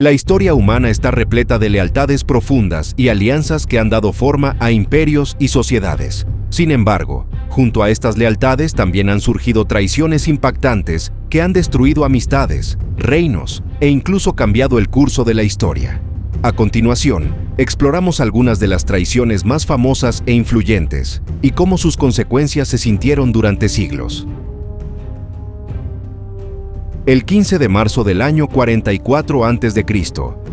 La historia humana está repleta de lealtades profundas y alianzas que han dado forma a imperios y sociedades. Sin embargo, junto a estas lealtades también han surgido traiciones impactantes que han destruido amistades, reinos e incluso cambiado el curso de la historia. A continuación, exploramos algunas de las traiciones más famosas e influyentes y cómo sus consecuencias se sintieron durante siglos. El 15 de marzo del año 44 a.C.,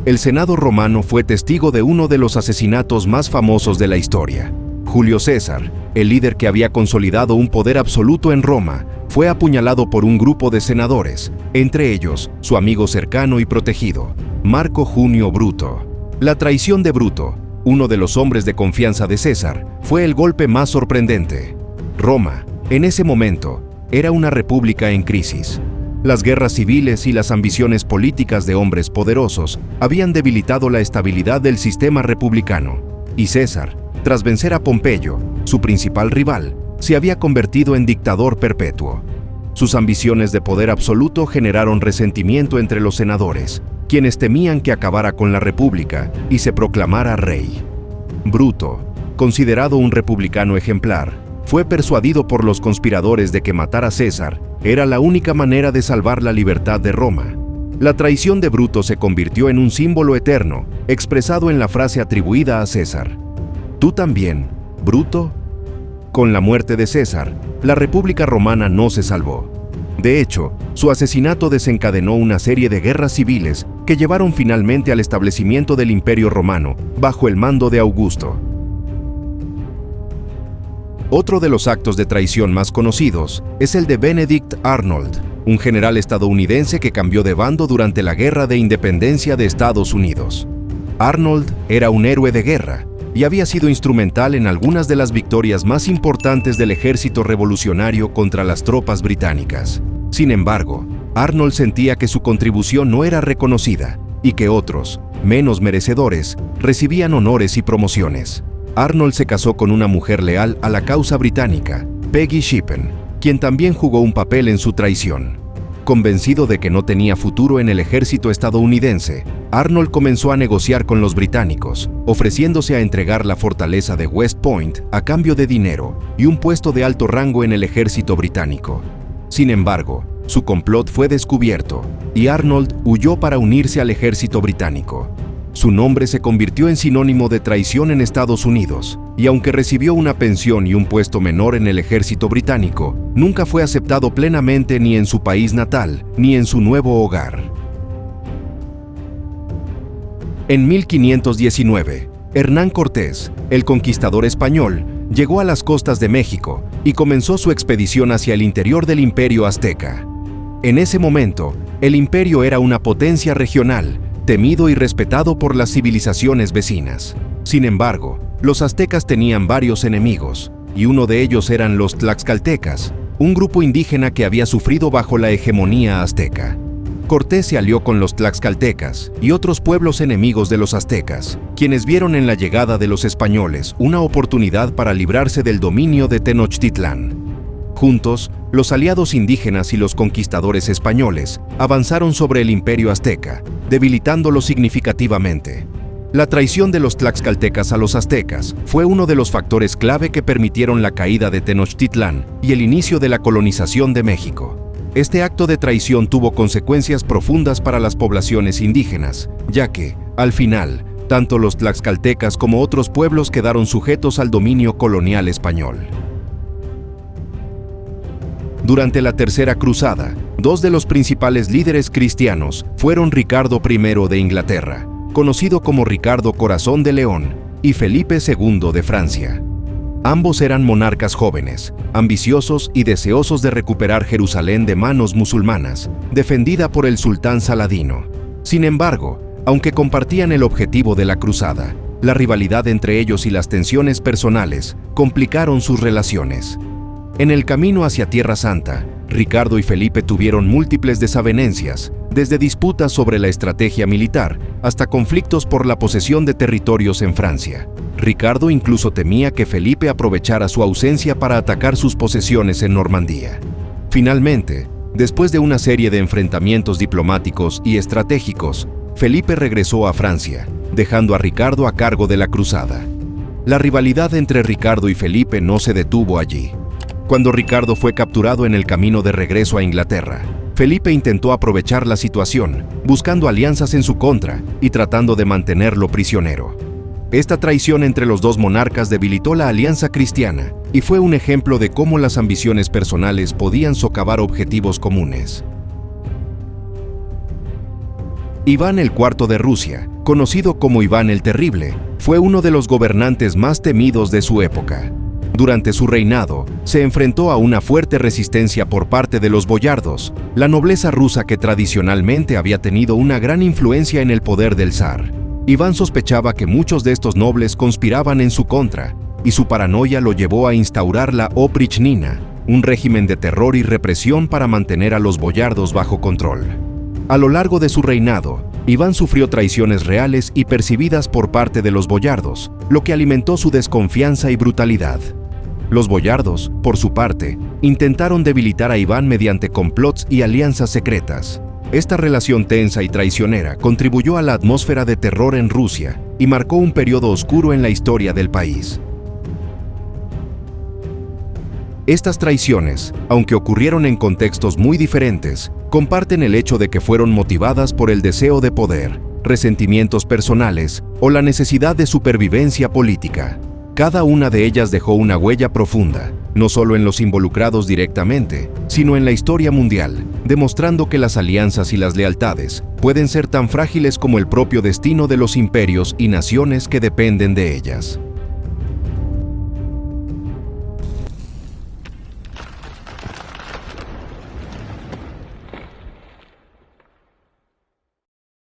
el Senado romano fue testigo de uno de los asesinatos más famosos de la historia. Julio César, el líder que había consolidado un poder absoluto en Roma, fue apuñalado por un grupo de senadores, entre ellos su amigo cercano y protegido, Marco Junio Bruto. La traición de Bruto, uno de los hombres de confianza de César, fue el golpe más sorprendente. Roma, en ese momento, era una república en crisis. Las guerras civiles y las ambiciones políticas de hombres poderosos habían debilitado la estabilidad del sistema republicano, y César, tras vencer a Pompeyo, su principal rival, se había convertido en dictador perpetuo. Sus ambiciones de poder absoluto generaron resentimiento entre los senadores, quienes temían que acabara con la república y se proclamara rey. Bruto, considerado un republicano ejemplar, fue persuadido por los conspiradores de que matar a César era la única manera de salvar la libertad de Roma. La traición de Bruto se convirtió en un símbolo eterno, expresado en la frase atribuida a César: «Tú también, Bruto». Con la muerte de César, la República Romana no se salvó. De hecho, su asesinato desencadenó una serie de guerras civiles que llevaron finalmente al establecimiento del Imperio Romano bajo el mando de Augusto. Otro de los actos de traición más conocidos es el de Benedict Arnold, un general estadounidense que cambió de bando durante la Guerra de Independencia de Estados Unidos. Arnold era un héroe de guerra y había sido instrumental en algunas de las victorias más importantes del ejército revolucionario contra las tropas británicas. Sin embargo, Arnold sentía que su contribución no era reconocida y que otros, menos merecedores, recibían honores y promociones. Arnold se casó con una mujer leal a la causa británica, Peggy Shippen, quien también jugó un papel en su traición. Convencido de que no tenía futuro en el ejército estadounidense, Arnold comenzó a negociar con los británicos, ofreciéndose a entregar la fortaleza de West Point a cambio de dinero y un puesto de alto rango en el ejército británico. Sin embargo, su complot fue descubierto y Arnold huyó para unirse al ejército británico. Su nombre se convirtió en sinónimo de traición en Estados Unidos, y aunque recibió una pensión y un puesto menor en el ejército británico, nunca fue aceptado plenamente ni en su país natal, ni en su nuevo hogar. En 1519, Hernán Cortés, el conquistador español, llegó a las costas de México y comenzó su expedición hacia el interior del Imperio Azteca. En ese momento, el imperio era una potencia regional, temido y respetado por las civilizaciones vecinas. Sin embargo, los aztecas tenían varios enemigos, y uno de ellos eran los tlaxcaltecas, un grupo indígena que había sufrido bajo la hegemonía azteca. Cortés se alió con los tlaxcaltecas y otros pueblos enemigos de los aztecas, quienes vieron en la llegada de los españoles una oportunidad para librarse del dominio de Tenochtitlán. Juntos, los aliados indígenas y los conquistadores españoles avanzaron sobre el imperio azteca, debilitándolo significativamente. La traición de los tlaxcaltecas a los aztecas fue uno de los factores clave que permitieron la caída de Tenochtitlán y el inicio de la colonización de México. Este acto de traición tuvo consecuencias profundas para las poblaciones indígenas, ya que, al final, tanto los tlaxcaltecas como otros pueblos quedaron sujetos al dominio colonial español. Durante la Tercera Cruzada, dos de los principales líderes cristianos fueron Ricardo I de Inglaterra, conocido como Ricardo Corazón de León, y Felipe II de Francia. Ambos eran monarcas jóvenes, ambiciosos y deseosos de recuperar Jerusalén de manos musulmanas, defendida por el sultán Saladino. Sin embargo, aunque compartían el objetivo de la cruzada, la rivalidad entre ellos y las tensiones personales complicaron sus relaciones. En el camino hacia Tierra Santa, Ricardo y Felipe tuvieron múltiples desavenencias, desde disputas sobre la estrategia militar hasta conflictos por la posesión de territorios en Francia. Ricardo incluso temía que Felipe aprovechara su ausencia para atacar sus posesiones en Normandía. Finalmente, después de una serie de enfrentamientos diplomáticos y estratégicos, Felipe regresó a Francia, dejando a Ricardo a cargo de la cruzada. La rivalidad entre Ricardo y Felipe no se detuvo allí. Cuando Ricardo fue capturado en el camino de regreso a Inglaterra, Felipe intentó aprovechar la situación, buscando alianzas en su contra y tratando de mantenerlo prisionero. Esta traición entre los dos monarcas debilitó la alianza cristiana y fue un ejemplo de cómo las ambiciones personales podían socavar objetivos comunes. Iván IV de Rusia, conocido como Iván el Terrible, fue uno de los gobernantes más temidos de su época. Durante su reinado, se enfrentó a una fuerte resistencia por parte de los boyardos, la nobleza rusa que tradicionalmente había tenido una gran influencia en el poder del zar. Iván sospechaba que muchos de estos nobles conspiraban en su contra, y su paranoia lo llevó a instaurar la Oprichnina, un régimen de terror y represión para mantener a los boyardos bajo control. A lo largo de su reinado, Iván sufrió traiciones reales y percibidas por parte de los boyardos, lo que alimentó su desconfianza y brutalidad. Los boyardos, por su parte, intentaron debilitar a Iván mediante complots y alianzas secretas. Esta relación tensa y traicionera contribuyó a la atmósfera de terror en Rusia y marcó un periodo oscuro en la historia del país. Estas traiciones, aunque ocurrieron en contextos muy diferentes, comparten el hecho de que fueron motivadas por el deseo de poder, resentimientos personales o la necesidad de supervivencia política. Cada una de ellas dejó una huella profunda, no solo en los involucrados directamente, sino en la historia mundial, demostrando que las alianzas y las lealtades pueden ser tan frágiles como el propio destino de los imperios y naciones que dependen de ellas.